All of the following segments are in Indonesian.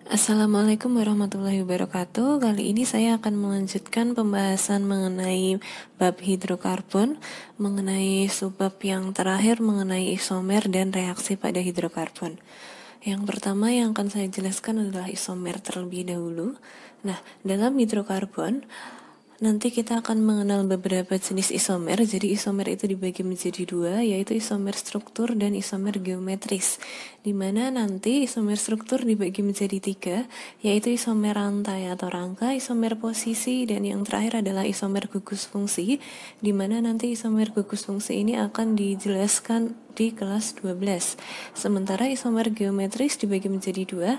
Assalamualaikum warahmatullahi wabarakatuh. Kali ini saya akan melanjutkan pembahasan mengenai bab hidrokarbon, mengenai subbab yang terakhir mengenai isomer dan reaksi pada hidrokarbon. Yang pertama yang akan saya jelaskan adalah isomer terlebih dahulu. Nah, dalam hidrokarbon nanti kita akan mengenal beberapa jenis isomer. Jadi isomer itu dibagi menjadi dua, yaitu isomer struktur dan isomer geometris. Dimana nanti isomer struktur dibagi menjadi tiga, yaitu isomer rantai atau rangka, isomer posisi, dan yang terakhir adalah isomer gugus fungsi. Dimana nanti isomer gugus fungsi ini akan dijelaskan di kelas 12. Sementara isomer geometris dibagi menjadi dua,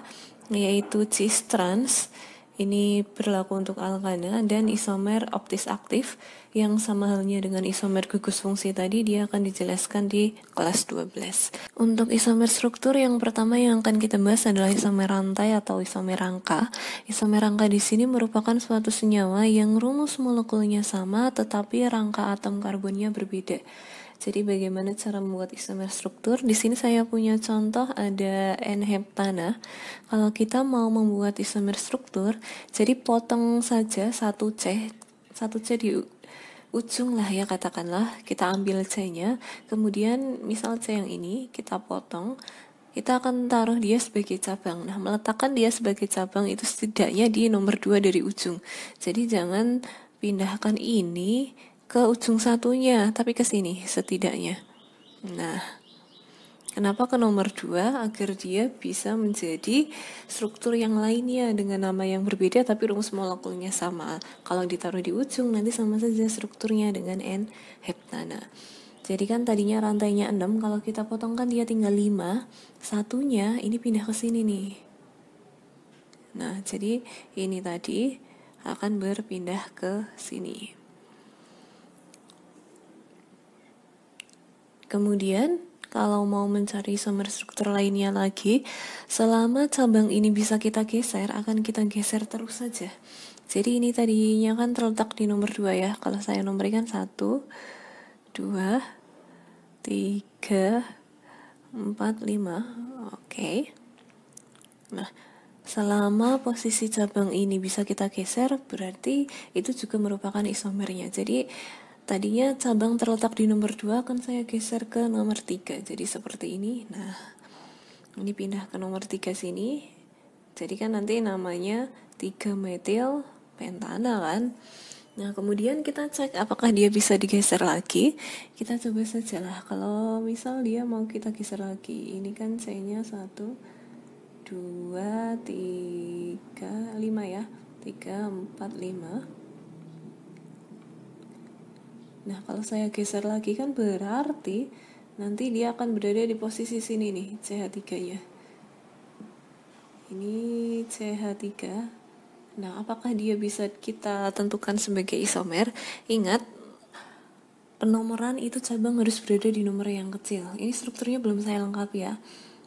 yaitu cis trans. Ini berlaku untuk alkana, dan isomer optis aktif yang sama halnya dengan isomer gugus fungsi tadi, dia akan dijelaskan di kelas 12. Untuk isomer struktur yang pertama yang akan kita bahas adalah isomer rantai atau isomer rangka. Isomer rangka di sini merupakan suatu senyawa yang rumus molekulnya sama tetapi rangka atom karbonnya berbeda. Jadi bagaimana cara membuat isomer struktur? Di sini saya punya contoh ada N-heptana. Kalau kita mau membuat isomer struktur, jadi potong saja satu C di ujung lah ya, katakanlah kita ambil C-nya, kemudian misal C yang ini kita potong, kita akan taruh dia sebagai cabang. Nah, meletakkan dia sebagai cabang itu setidaknya di nomor 2 dari ujung. Jadi jangan pindahkan ini ke ujung satunya, tapi ke sini setidaknya. Nah, kenapa ke nomor 2? Agar dia bisa menjadi struktur yang lainnya dengan nama yang berbeda tapi rumus molekulnya sama. Kalau ditaruh di ujung nanti sama saja strukturnya dengan N-heptana. Jadi kan tadinya rantainya 6, kalau kita potongkan dia tinggal 5, satunya ini pindah ke sini nih. Nah, jadi ini tadi akan berpindah ke sini. Kemudian, kalau mau mencari isomer struktur lainnya lagi, selama cabang ini bisa kita geser, akan kita geser terus saja. Jadi ini tadinya kan terletak di nomor 2 ya. Kalau saya nomorkan 1, 2, 3, 4, 5. Oke. Nah, selama posisi cabang ini bisa kita geser, berarti itu juga merupakan isomernya. Jadi tadinya cabang terletak di nomor 2, akan saya geser ke nomor 3. Jadi seperti ini. Nah, ini pindah ke nomor 3 sini. Jadi kan nanti namanya 3-metil pentana kan. Nah, kemudian kita cek apakah dia bisa digeser lagi. Kita coba saja lah. Kalau misal dia mau kita geser lagi. Ini kan C-nya 1, 2, 3, 5 ya. 3, 4, 5. Nah, kalau saya geser lagi kan berarti nanti dia akan berada di posisi sini nih, CH3-nya. Ini CH3. Nah, apakah dia bisa kita tentukan sebagai isomer? Ingat, penomoran itu cabang harus berada di nomor yang kecil. Ini strukturnya belum saya lengkapi ya,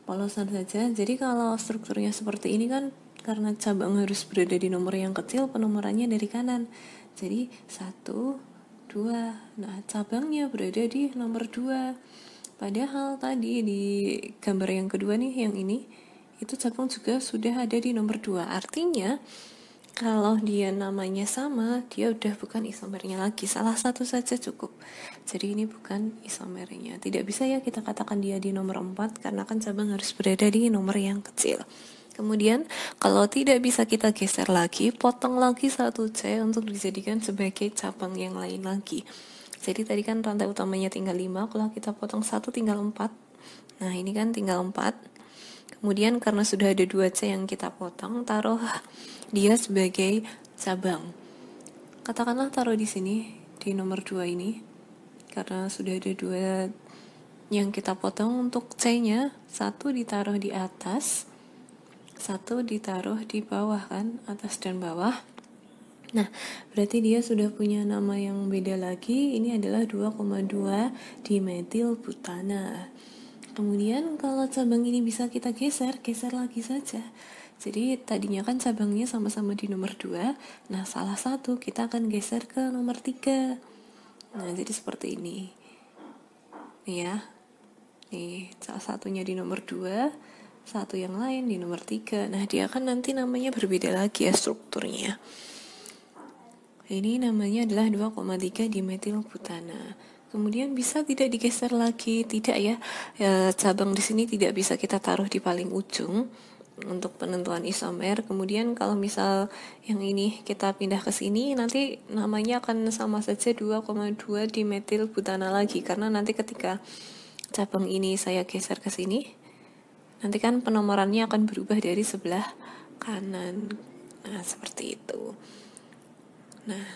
polosan saja. Jadi kalau strukturnya seperti ini kan, karena cabang harus berada di nomor yang kecil, penomorannya dari kanan. Jadi 1, 2. Nah, cabangnya berada di nomor 2. Padahal tadi di gambar yang kedua nih, yang ini, itu cabang juga sudah ada di nomor 2. Artinya, kalau dia namanya sama, dia udah bukan isomernya lagi. Salah satu saja cukup. Jadi ini bukan isomernya. Tidak bisa ya kita katakan dia di nomor 4, karena kan cabang harus berada di nomor yang kecil. Kemudian, kalau tidak bisa kita geser lagi, potong lagi 1C untuk dijadikan sebagai cabang yang lain lagi. Jadi tadi kan rantai utamanya tinggal 5, kalau kita potong 1 tinggal 4. Nah, ini kan tinggal 4. Kemudian karena sudah ada 2C yang kita potong, taruh dia sebagai cabang. Katakanlah taruh di sini, di nomor 2 ini. Karena sudah ada 2 yang kita potong, untuk C-nya 1 ditaruh di atas, 1 ditaruh di bawah kan, atas dan bawah. Nah, berarti dia sudah punya nama yang beda lagi. Ini adalah 2,2 dimetil butana. Kemudian kalau cabang ini bisa kita geser lagi saja. Jadi tadinya kan cabangnya sama-sama di nomor 2. Nah, salah satu kita akan geser ke nomor 3. Nah, jadi seperti ini. Nih ya. Nih, salah satunya di nomor 2, satu yang lain di nomor 3. Nah, dia kan nanti namanya berbeda lagi ya strukturnya. Ini namanya adalah 2,3 dimetilbutana. Kemudian bisa tidak digeser lagi? Tidak ya. Cabang di sini tidak bisa kita taruh di paling ujung untuk penentuan isomer. Kemudian kalau misal yang ini kita pindah ke sini, nanti namanya akan sama saja 2,2 dimetilbutana lagi, karena nanti ketika cabang ini saya geser ke sini, nanti kan penomorannya akan berubah dari sebelah kanan. Nah, seperti itu. Nah,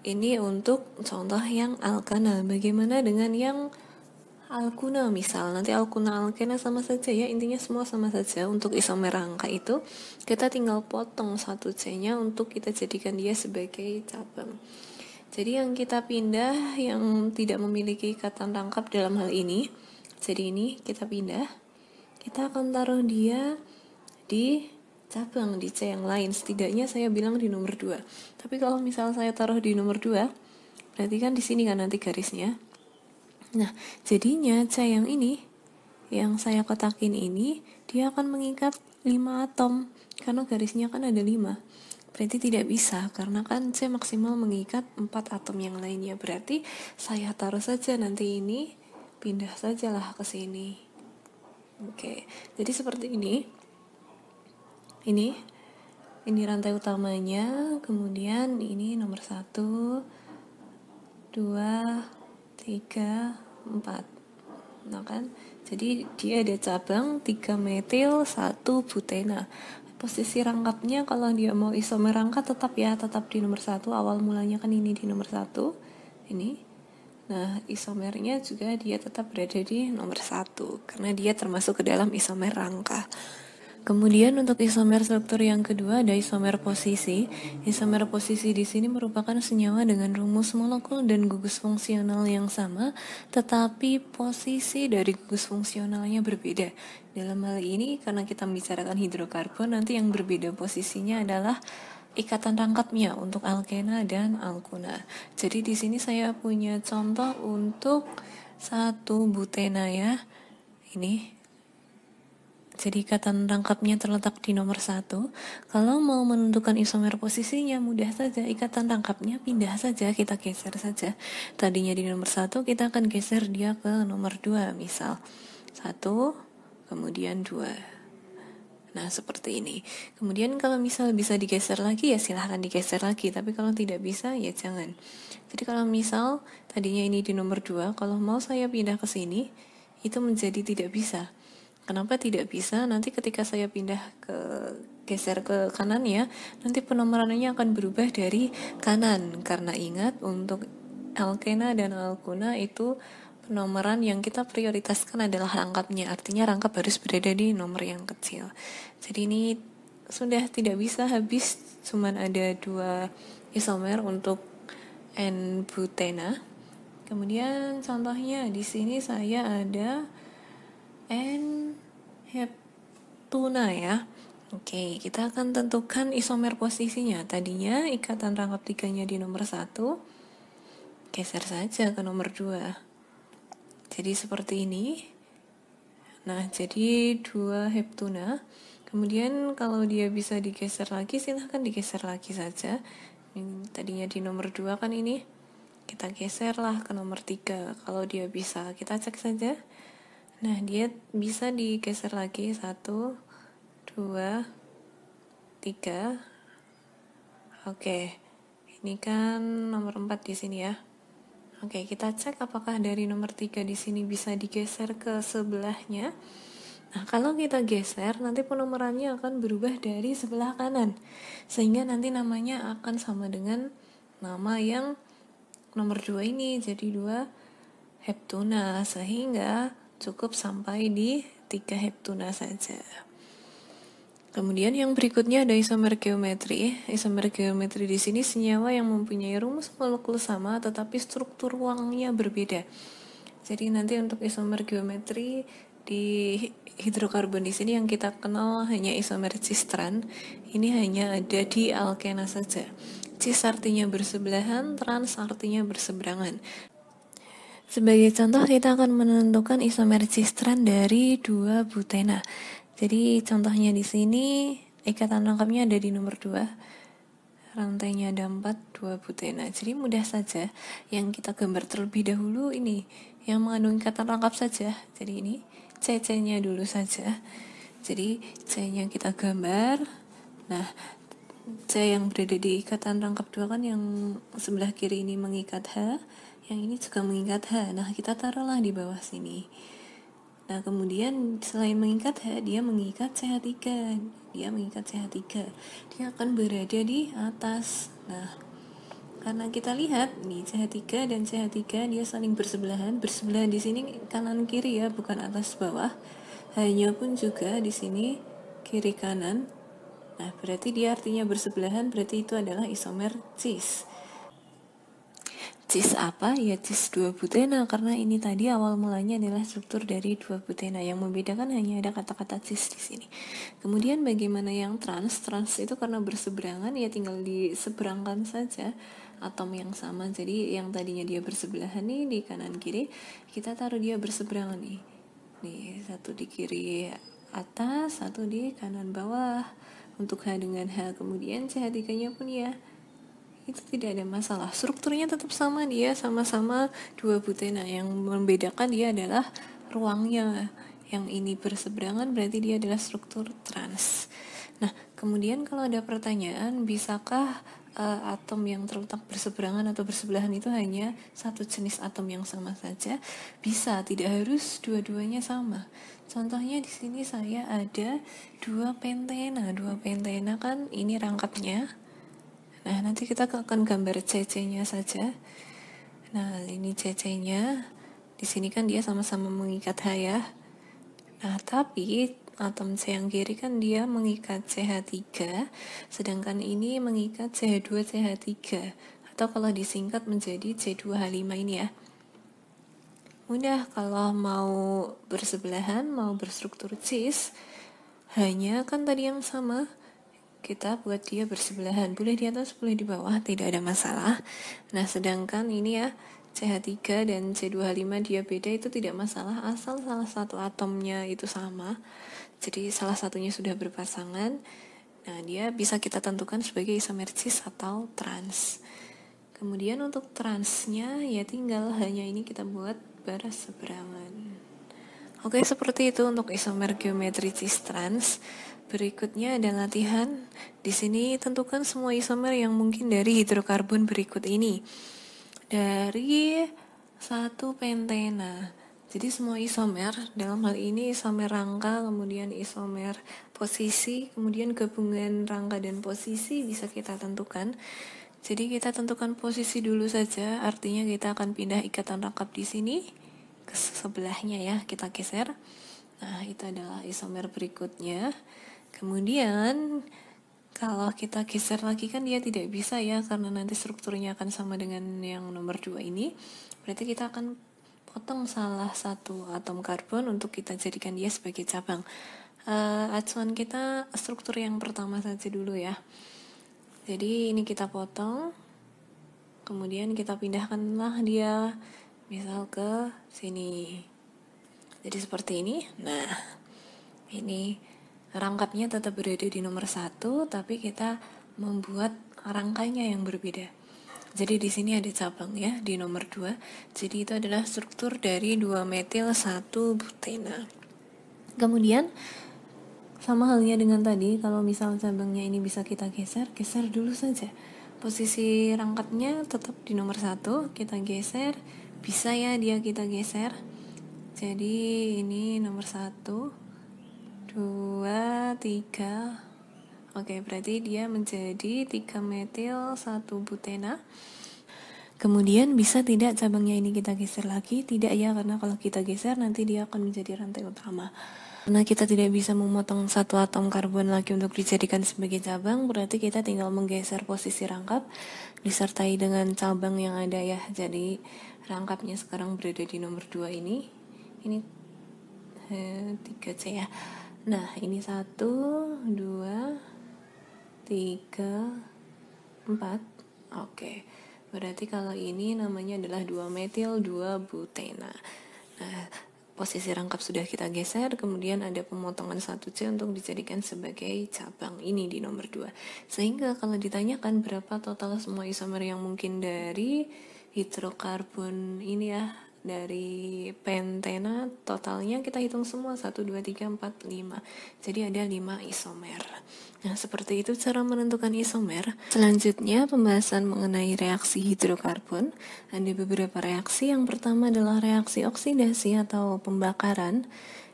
ini untuk contoh yang alkana. Bagaimana dengan yang alkuna misal? Nanti alkuna alkena sama saja ya, intinya semua sama saja. Untuk isomer rangka itu kita tinggal potong satu C-nya untuk kita jadikan dia sebagai cabang. Jadi yang kita pindah yang tidak memiliki ikatan rangkap dalam hal ini, jadi ini kita pindah, kita akan taruh dia di cabang di C yang lain. Setidaknya saya bilang di nomor 2. Tapi kalau misal saya taruh di nomor 2, berarti kan di sini kan nanti garisnya. Nah, jadinya C yang ini, yang saya kotakin ini, dia akan mengikat 5 atom. Karena garisnya kan ada 5. Berarti tidak bisa, karena kan C maksimal mengikat 4 atom yang lainnya. Berarti saya taruh saja nanti ini, pindah sajalah ke sini. Oke, jadi seperti ini. Ini rantai utamanya, kemudian ini nomor 1, 2, 3, 4. Nah kan, jadi dia ada cabang 3 metil, 1 butena. Posisi rangkapnya kalau dia mau isomer rangka tetap di nomor 1. Awal mulanya kan ini di nomor 1. Ini. Nah, isomernya juga dia tetap berada di nomor 1 karena dia termasuk ke dalam isomer rangka. Kemudian untuk isomer struktur yang kedua ada isomer posisi. Isomer posisi di sini merupakan senyawa dengan rumus molekul dan gugus fungsional yang sama, tetapi posisi dari gugus fungsionalnya berbeda. Dalam hal ini karena kita membicarakan hidrokarbon, nanti yang berbeda posisinya adalah ikatan rangkapnya untuk alkena dan alkuna. Jadi di sini saya punya contoh untuk 1 butena ya. Ini. Jadi ikatan rangkapnya terletak di nomor 1. Kalau mau menentukan isomer posisinya mudah saja, ikatan rangkapnya pindah saja, kita geser saja. Tadinya di nomor 1, kita akan geser dia ke nomor 2, misal 1, kemudian 2. Nah, seperti ini. Kemudian kalau misal bisa digeser lagi ya silahkan digeser lagi, tapi kalau tidak bisa ya jangan. Jadi kalau misal tadinya ini di nomor 2, kalau mau saya pindah ke sini, itu menjadi tidak bisa. Kenapa tidak bisa? Nanti ketika saya pindah geser ke kanan ya, nanti penomorannya akan berubah dari kanan. Karena ingat untuk alkena dan alkuna itu penomoran yang kita prioritaskan adalah rangkapnya. Artinya rangkap harus berada di nomor yang kecil. Jadi ini sudah tidak bisa, habis cuman ada 2 isomer untuk N-butena. Kemudian contohnya di sini saya ada N-heptuna ya. Oke, kita akan tentukan isomer posisinya. Tadinya ikatan rangkap 3-nya di nomor 1, geser saja ke nomor 2. Jadi seperti ini. Nah, jadi 2 heptuna. Kemudian kalau dia bisa digeser lagi, silahkan digeser lagi saja. Ini tadinya di nomor 2 kan ini. Kita geserlah ke nomor 3. Kalau dia bisa, kita cek saja. Nah, dia bisa digeser lagi 1, 2, 3. Oke. Ini kan nomor 4 di sini ya. Oke, kita cek apakah dari nomor 3 di sini bisa digeser ke sebelahnya. Nah, kalau kita geser, nanti penomorannya akan berubah dari sebelah kanan. Sehingga nanti namanya akan sama dengan nama yang nomor 2 ini. Jadi 2 heptuna. Sehingga cukup sampai di 3 heptuna saja. Kemudian yang berikutnya ada isomer geometri. Isomer geometri di sini senyawa yang mempunyai rumus molekul sama tetapi struktur ruangnya berbeda. Jadi nanti untuk isomer geometri di hidrokarbon di sini yang kita kenal hanya isomer cistran. Ini hanya ada di alkena saja. Cis artinya bersebelahan, trans artinya berseberangan. Sebagai contoh, kita akan menentukan isomer cis-trans dari 2 butena. Jadi contohnya di sini ikatan rangkapnya ada di nomor 2, rantainya ada 4, 2 butena. Jadi mudah saja, yang kita gambar terlebih dahulu ini yang mengandung ikatan rangkap saja. Jadi ini CC-nya dulu saja. Jadi C-nya kita gambar. Nah, C yang berada di ikatan rangkap 2 kan yang sebelah kiri ini mengikat H, yang ini juga mengikat H. Nah, kita taruhlah di bawah sini. Nah, kemudian selain mengikat H, dia mengikat CH3. Dia mengikat CH3. Dia akan berada di atas. Nah, karena kita lihat nih CH3 dan CH3 dia saling bersebelahan. Bersebelahan di sini kanan kiri ya, bukan atas bawah. H-nya pun juga di sini kiri kanan. Nah, berarti dia artinya bersebelahan, berarti itu adalah isomer cis. Cis apa? Ya cis 2 butena, karena ini tadi awal mulanya adalah struktur dari 2 butena. Yang membedakan hanya ada kata-kata cis di sini. Kemudian bagaimana yang trans? Trans itu karena berseberangan, ya tinggal diseberangkan saja atom yang sama. Jadi yang tadinya dia bersebelahan nih di kanan kiri, kita taruh dia berseberangan nih. Nih, satu di kiri atas, satu di kanan bawah. Untuk H dengan H, kemudian CH3-nya pun ya itu tidak ada masalah, strukturnya tetap sama, dia sama-sama 2 butena. Yang membedakan dia adalah ruangnya, yang ini berseberangan berarti dia adalah struktur trans. Nah, kemudian kalau ada pertanyaan, bisakah atom yang terletak berseberangan atau bersebelahan itu hanya satu jenis atom yang sama saja? Bisa, tidak harus dua-duanya sama. Contohnya di sini saya ada 2 pentena. 2 pentena kan ini rangkapnya. Nah, nanti kita akan gambar CC-nya saja. Nah, ini CC-nya. Di sini kan dia sama-sama mengikat H ya. Nah, tapi atom C yang kiri kan dia mengikat CH3, sedangkan ini mengikat CH2 CH3, atau kalau disingkat menjadi C2H5 ini ya. Mudah kalau mau bersebelahan, mau berstruktur cis, hanya kan tadi yang sama, kita buat dia bersebelahan, boleh di atas boleh di bawah, tidak ada masalah. Nah, sedangkan ini ya CH3 dan C2H5 dia beda, itu tidak masalah asal salah satu atomnya itu sama. Jadi salah satunya sudah berpasangan. Nah, dia bisa kita tentukan sebagai isomer cis atau trans. Kemudian untuk transnya ya tinggal hanya ini kita buat berseberangan. Oke, seperti itu untuk isomer geometri cis trans. Berikutnya ada latihan. Di sini tentukan semua isomer yang mungkin dari hidrokarbon berikut ini. Dari 1 pentena. Jadi semua isomer, dalam hal ini isomer rangka, kemudian isomer posisi, kemudian gabungan rangka dan posisi bisa kita tentukan. Jadi kita tentukan posisi dulu saja, artinya kita akan pindah ikatan rangkap di sini ke sebelahnya ya, kita geser. Nah, itu adalah isomer berikutnya. Kemudian kalau kita geser lagi kan dia tidak bisa ya, karena nanti strukturnya akan sama dengan yang nomor 2 ini. Berarti kita akan potong salah satu atom karbon untuk kita jadikan dia sebagai cabang. Acuan kita struktur yang pertama saja dulu ya. Jadi ini kita potong, kemudian kita pindahkanlah dia misal ke sini. Jadi seperti ini. Nah, ini rangkapnya tetap berada di nomor 1, tapi kita membuat rangkanya yang berbeda. Jadi di sini ada cabang ya di nomor 2. Jadi itu adalah struktur dari 2 metil 1 butena. Kemudian sama halnya dengan tadi, kalau misal cabangnya ini bisa kita geser dulu saja. Posisi rangkapnya tetap di nomor 1, kita geser, bisa ya dia kita geser. Jadi ini nomor 1, 2, 3. Oke, berarti dia menjadi 3 metil 1 butena. Kemudian bisa tidak cabangnya ini kita geser lagi? Tidak ya, karena kalau kita geser nanti dia akan menjadi rantai utama. Karena kita tidak bisa memotong satu atom karbon lagi untuk dijadikan sebagai cabang, berarti kita tinggal menggeser posisi rangkap disertai dengan cabang yang ada ya. Jadi rangkapnya sekarang berada di nomor 2 ini 3C ya. Nah, ini 1, 2, 3, 4. Oke. Berarti kalau ini namanya adalah 2-metil 2-butena. Nah, posisi rangkap sudah kita geser, kemudian ada pemotongan 1C untuk dijadikan sebagai cabang ini di nomor 2. Sehingga kalau ditanyakan berapa total semua isomer yang mungkin dari hidrokarbon ini ya, dari pentena, totalnya kita hitung semua 1, 2, 3, 4, 5. Jadi ada 5 isomer. Nah, seperti itu cara menentukan isomer. Selanjutnya, pembahasan mengenai reaksi hidrokarbon. Ada beberapa reaksi. Yang pertama adalah reaksi oksidasi atau pembakaran,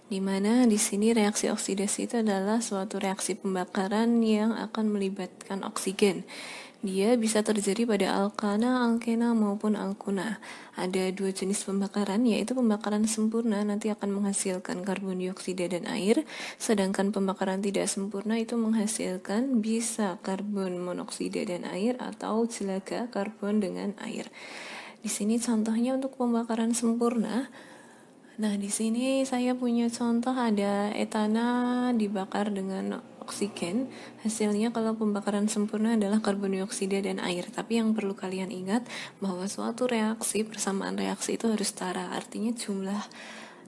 di mana di sini reaksi oksidasi itu adalah suatu reaksi pembakaran yang akan melibatkan oksigen. Dia bisa terjadi pada alkana, alkena, maupun alkuna. Ada 2 jenis pembakaran, yaitu pembakaran sempurna nanti akan menghasilkan karbon dioksida dan air, sedangkan pembakaran tidak sempurna itu menghasilkan bisa karbon monoksida dan air atau jelaga karbon dengan air. Di sini contohnya untuk pembakaran sempurna. Nah, di sini saya punya contoh ada etana dibakar dengan oksigen. Hasilnya kalau pembakaran sempurna adalah karbon dioksida dan air. Tapi yang perlu kalian ingat bahwa suatu reaksi, persamaan reaksi itu harus setara. Artinya jumlah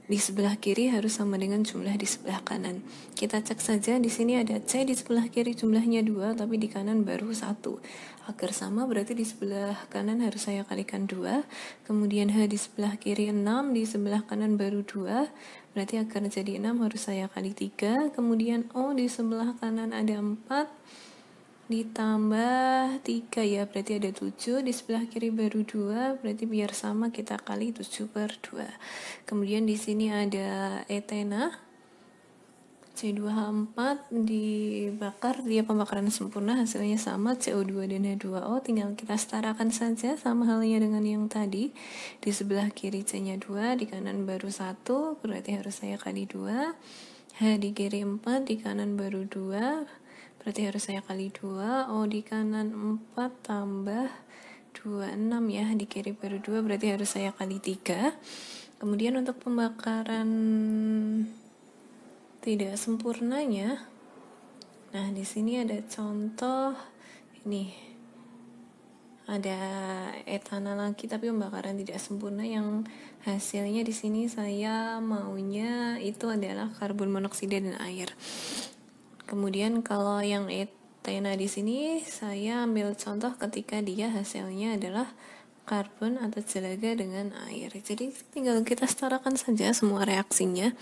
di sebelah kiri harus sama dengan jumlah di sebelah kanan. Kita cek saja, di sini ada C di sebelah kiri jumlahnya 2, tapi di kanan baru 1. Agar sama berarti di sebelah kanan harus saya kalikan 2. Kemudian H di sebelah kiri 6, di sebelah kanan baru 2. Berarti agar jadi 6 harus saya kali 3. Kemudian O di sebelah kanan ada 4. Ditambah 3 ya, berarti ada 7, di sebelah kiri baru 2, berarti biar sama kita kali 7/2. Kemudian di sini ada etena C2H4 dibakar, dia pembakaran sempurna, hasilnya sama CO2 dan H2O, tinggal kita setarakan saja sama halnya dengan yang tadi. Di sebelah kiri C-nya 2, di kanan baru 1, berarti harus saya kali 2. H di kiri 4, di kanan baru 2, berarti harus saya kali 2. O di kanan 4 tambah 2, 6 ya, di kiri baru 2, berarti harus saya kali 3. Kemudian untuk pembakaran tidak sempurnanya, nah di sini ada contoh ini, ada etana lagi tapi pembakaran tidak sempurna yang hasilnya di sini saya maunya itu adalah karbon monoksida dan air. Kemudian kalau yang etena di sini saya ambil contoh ketika dia hasilnya adalah karbon atau jelaga dengan air. Jadi tinggal kita setarakan saja semua reaksinya.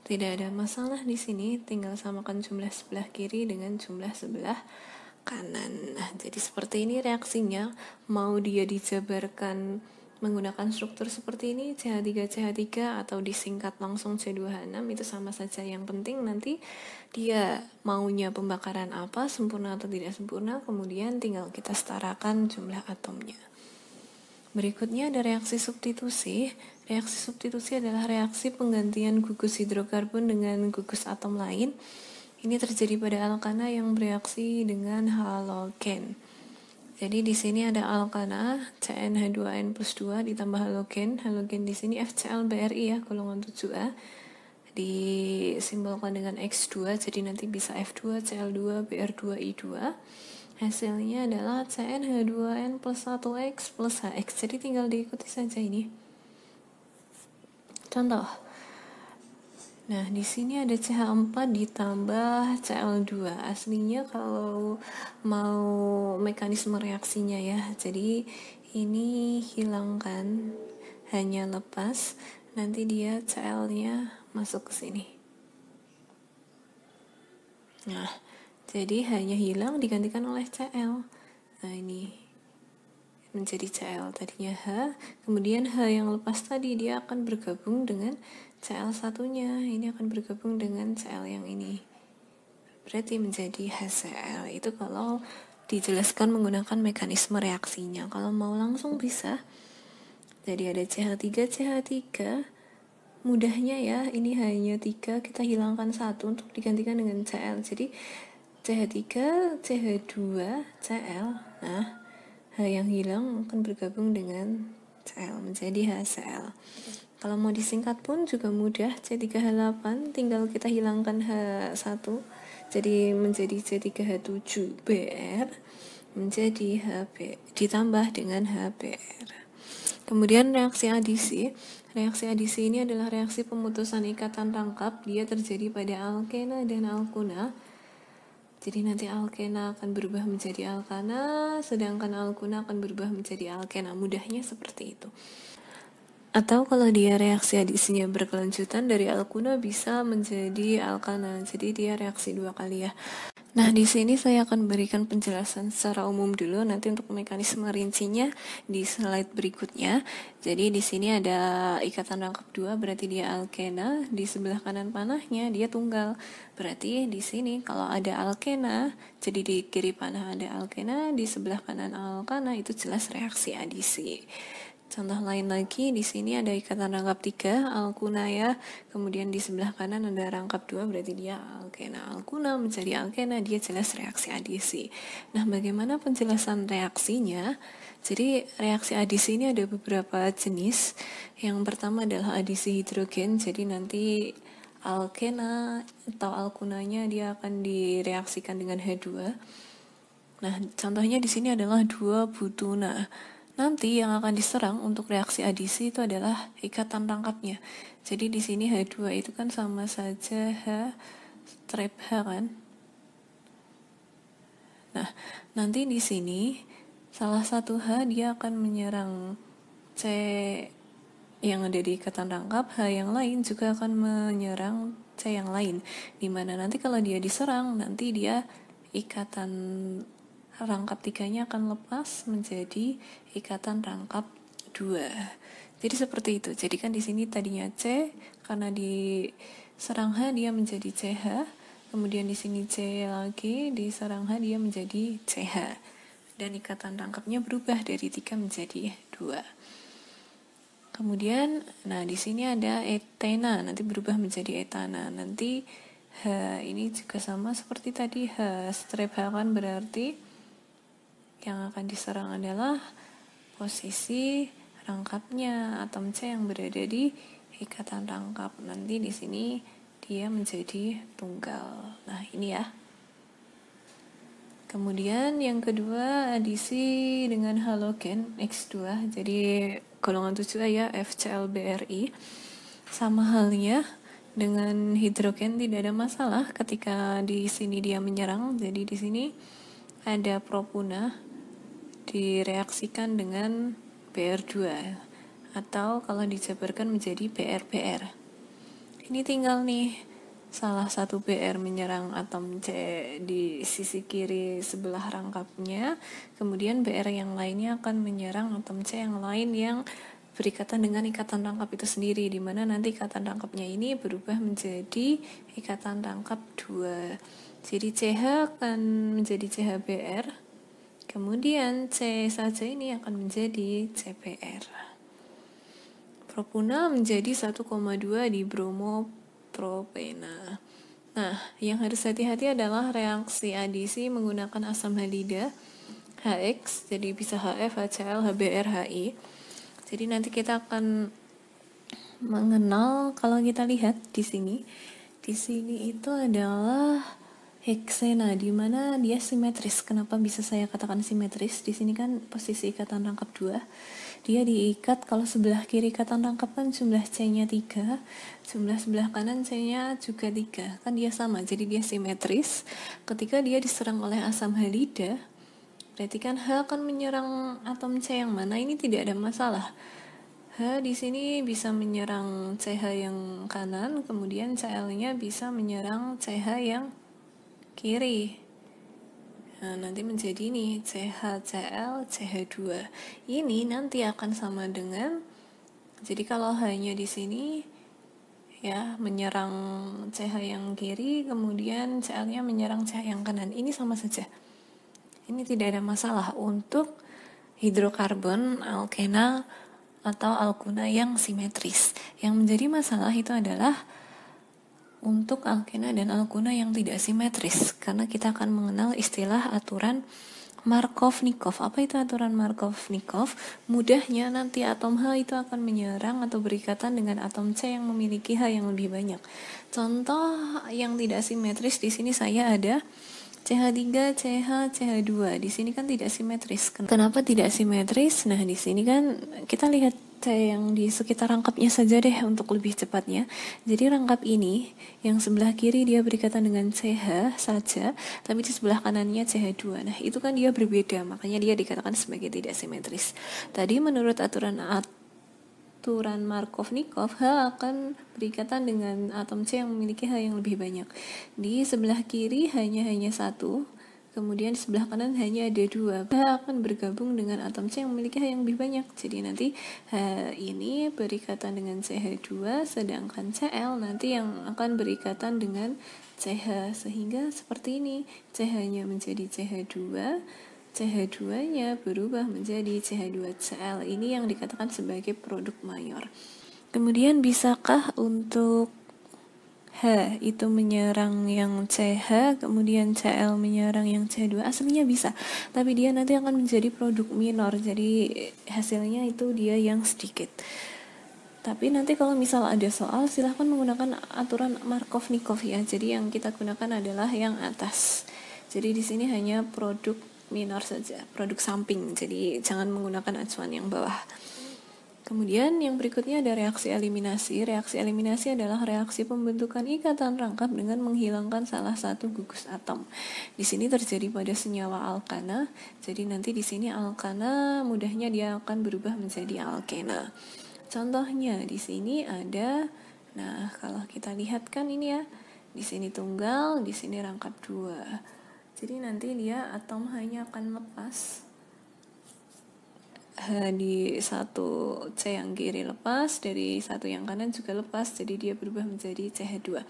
Tidak ada masalah di sini, tinggal samakan jumlah sebelah kiri dengan jumlah sebelah kanan. Nah, jadi seperti ini reaksinya. Mau dia dijabarkan menggunakan struktur seperti ini, CH3 CH3 atau disingkat langsung C2H6, itu sama saja. Yang penting nanti dia maunya pembakaran apa, sempurna atau tidak sempurna, kemudian tinggal kita setarakan jumlah atomnya. Berikutnya ada reaksi substitusi. Reaksi substitusi adalah reaksi penggantian gugus hidrokarbon dengan gugus atom lain. Ini terjadi pada alkana yang bereaksi dengan halogen. Jadi di sini ada alkana CnH2n plus 2 ditambah halogen. Halogen di sini FCl-BrI ya, golongan 7A. Disimbolkan dengan X2, jadi nanti bisa F2Cl2 Br2I2. Hasilnya adalah CnH2n plus 1X plus HX. Jadi tinggal diikuti saja ini. Contoh. Nah, di sini ada CH4 ditambah Cl2. Aslinya kalau mau mekanisme reaksinya ya. Jadi ini hilangkan, hanya lepas. Nanti dia Cl-nya masuk ke sini. Nah, jadi hanya hilang digantikan oleh Cl. Nah, ini menjadi Cl, tadinya H, kemudian H yang lepas tadi dia akan bergabung dengan Cl satunya, ini akan bergabung dengan Cl yang ini, berarti menjadi HCl. Itu kalau dijelaskan menggunakan mekanisme reaksinya. Kalau mau langsung bisa, jadi ada CH3 CH3, mudahnya ya, ini hanya 3, kita hilangkan 1 untuk digantikan dengan Cl, jadi CH3 CH2 Cl. Nah, H yang hilang akan bergabung dengan Cl menjadi HCl. Kalau mau disingkat pun juga mudah, C3H8 tinggal kita hilangkan H1 jadi menjadi C3H7Br. menjadi HB ditambah dengan HBr. Kemudian reaksi adisi. Reaksi adisi ini adalah reaksi pemutusan ikatan rangkap. Dia terjadi pada alkena dan alkuna. Jadi nanti alkena akan berubah menjadi alkana, sedangkan alkuna akan berubah menjadi alkena. Mudahnya seperti itu. Atau kalau dia reaksi adisinya berkelanjutan, dari alkuna bisa menjadi alkana. Jadi dia reaksi 2 kali ya. Nah, di sini saya akan berikan penjelasan secara umum dulu, nanti untuk mekanisme rincinya di slide berikutnya. Jadi di sini ada ikatan rangkap 2, berarti dia alkena, di sebelah kanan panahnya dia tunggal. Berarti di sini kalau ada alkena, jadi di kiri panah ada alkena, di sebelah kanan alkana, itu jelas reaksi adisi. Contoh lain lagi, di sini ada ikatan rangkap 3, alkuna ya. Kemudian di sebelah kanan ada rangkap 2, berarti dia alkena. Alkuna menjadi alkena, dia jelas reaksi adisi. Nah, bagaimana penjelasan reaksinya? Jadi, reaksi adisi ini ada beberapa jenis. Yang pertama adalah adisi hidrogen, jadi nanti alkena atau alkunanya dia akan direaksikan dengan H2. Nah, contohnya di sini adalah 2 butuna. Nanti yang akan diserang untuk reaksi adisi itu adalah ikatan rangkapnya. Jadi di sini H2 itu kan sama saja H strep H kan. Nah, nanti di sini salah satu H dia akan menyerang C yang ada di ikatan rangkap, H yang lain juga akan menyerang C yang lain. Dimana nanti kalau dia diserang, nanti dia ikatan rangkap 3-nya akan lepas menjadi ikatan rangkap 2. Jadi seperti itu. Jadi kan di sini tadinya C, karena diserang H dia menjadi CH, kemudian di sini C lagi diserang H dia menjadi CH. Dan ikatan rangkapnya berubah dari 3 menjadi 2. Kemudian, nah di sini ada etena, nanti berubah menjadi etana. Nanti H ini juga sama seperti tadi, H strep H kan berarti yang akan diserang adalah posisi rangkapnya atom C yang berada di ikatan rangkap. Nanti di sini dia menjadi tunggal. Nah, ini ya. Kemudian yang kedua adisi dengan halogen X2. Jadi golongan 7 ya, FClBrI. Sama halnya dengan hidrogen tidak ada masalah ketika di sini dia menyerang. Jadi di sini ada propuna direaksikan dengan Br2 atau kalau dijabarkan menjadi BrBr. Ini tinggal nih salah satu Br menyerang atom C di sisi kiri sebelah rangkapnya, kemudian Br yang lainnya akan menyerang atom C yang lain yang berikatan dengan ikatan rangkap itu sendiri, di mana nanti ikatan rangkapnya ini berubah menjadi ikatan rangkap 2. Jadi CH akan menjadi CHBr, kemudian C saja ini akan menjadi CPR. Propuna menjadi 1,2 di bromopropena. Nah, yang harus hati-hati adalah reaksi adisi menggunakan asam halida HX, jadi bisa HF, HCl, HBr, HI. Jadi nanti kita akan mengenal, kalau kita lihat di sini itu adalah heksena, di mana dia simetris. Kenapa bisa saya katakan simetris? Di sini kan posisi ikatan rangkap 2. Dia diikat, kalau sebelah kiri ikatan rangkap kan jumlah C-nya 3, sebelah kanan C-nya juga 3. Kan dia sama, jadi dia simetris. Ketika dia diserang oleh asam halida, berarti kan H akan menyerang atom C yang mana? Ini tidak ada masalah. H di sini bisa menyerang CH yang kanan, kemudian Cl-nya bisa menyerang CH yang kiri. Nah, nanti menjadi ini CHCl CH2. Ini nanti akan sama dengan, jadi kalau H-nya di sini ya menyerang CH yang kiri, kemudian Cl-nya menyerang CH yang kanan. Ini sama saja. Ini tidak ada masalah untuk hidrokarbon, alkena atau alkuna yang simetris. Yang menjadi masalah itu adalah untuk alkena dan alkuna yang tidak simetris, karena kita akan mengenal istilah aturan Markov-Nikov. Apa itu aturan Markov-Nikov? Mudahnya nanti atom H itu akan menyerang atau berikatan dengan atom C yang memiliki H yang lebih banyak. Contoh yang tidak simetris di sini saya ada CH3, CH, CH2. Di sini kan tidak simetris. Kenapa tidak simetris? Nah, di sini kan kita lihat yang di sekitar rangkapnya saja deh untuk lebih cepatnya. Jadi rangkap ini yang sebelah kiri dia berikatan dengan CH saja, tapi di sebelah kanannya CH2. Nah, itu kan dia berbeda, makanya dia dikatakan sebagai tidak simetris. Tadi menurut aturan Markov-Nikov, H akan berikatan dengan atom C yang memiliki H yang lebih banyak. Di sebelah kiri hanya satu, kemudian di sebelah kanan hanya ada dua. H akan bergabung dengan atom C yang memiliki H yang lebih banyak. Jadi nanti H ini berikatan dengan CH2, sedangkan Cl nanti yang akan berikatan dengan CH. Sehingga seperti ini, CH-nya menjadi CH2, CH2-nya berubah menjadi CH2Cl. Ini yang dikatakan sebagai produk mayor. Kemudian bisakah untuk H itu menyerang yang CH, kemudian Cl menyerang yang CH2? Aslinya bisa, tapi dia nanti akan menjadi produk minor, jadi hasilnya itu dia yang sedikit. Tapi nanti kalau misal ada soal, silahkan menggunakan aturan Markov-Nikov ya. Jadi yang kita gunakan adalah yang atas. Jadi di sini hanya produk minor saja, produk samping. Jadi jangan menggunakan acuan yang bawah. Kemudian yang berikutnya ada reaksi eliminasi. Reaksi eliminasi adalah reaksi pembentukan ikatan rangkap dengan menghilangkan salah satu gugus atom. Di sini terjadi pada senyawa alkana. Jadi nanti di sini alkana mudahnya dia akan berubah menjadi alkena. Contohnya di sini ada, nah kalau kita lihat kan ini ya, di sini tunggal, di sini rangkap 2. Jadi nanti dia atom hanya akan lepas. Di satu C yang kiri lepas, dari satu yang kanan juga lepas, jadi dia berubah menjadi CH2.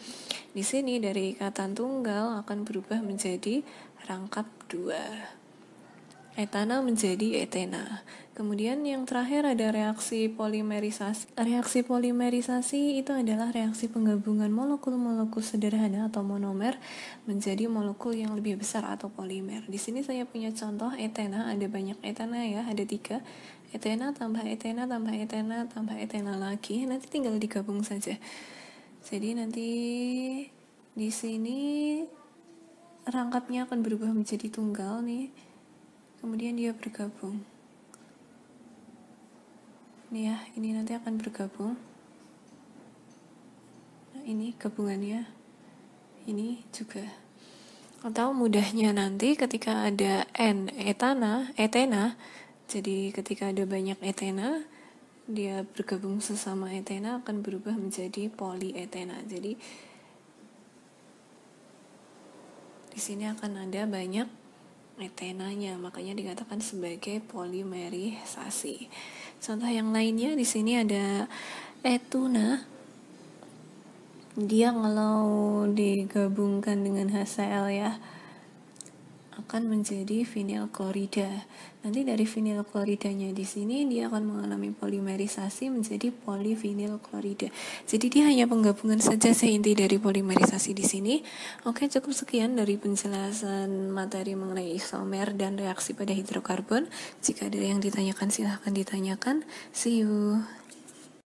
Di sini dari ikatan tunggal akan berubah menjadi rangkap 2. Etana menjadi etena. Kemudian yang terakhir ada reaksi polimerisasi. Reaksi polimerisasi itu adalah reaksi penggabungan molekul-molekul sederhana atau monomer menjadi molekul yang lebih besar atau polimer. Di sini saya punya contoh etena, ada banyak etena ya, ada 3. Etena tambah etena tambah etena tambah etena lagi, nanti tinggal digabung saja. Jadi nanti di sini rangkapnya akan berubah menjadi tunggal nih. Kemudian dia bergabung. Nih ya, ini nanti akan bergabung. Nah, ini gabungannya. Ini juga. Atau mudahnya nanti ketika ada N etana, jadi ketika ada banyak etena, dia bergabung sesama etena akan berubah menjadi polietena. Jadi di sini akan ada banyak etenanya, makanya dikatakan sebagai polimerisasi. Contoh yang lainnya di sini ada etuna. Dia kalau digabungkan dengan HCl ya akan menjadi vinyl klorida. Nanti dari vinyl kloridanya di sini dia akan mengalami polimerisasi menjadi polivinyl klorida. Jadi dia hanya penggabungan saja seinti dari polimerisasi di sini. Oke, cukup sekian dari penjelasan materi mengenai isomer dan reaksi pada hidrokarbon. Jika ada yang ditanyakan silahkan ditanyakan. See you.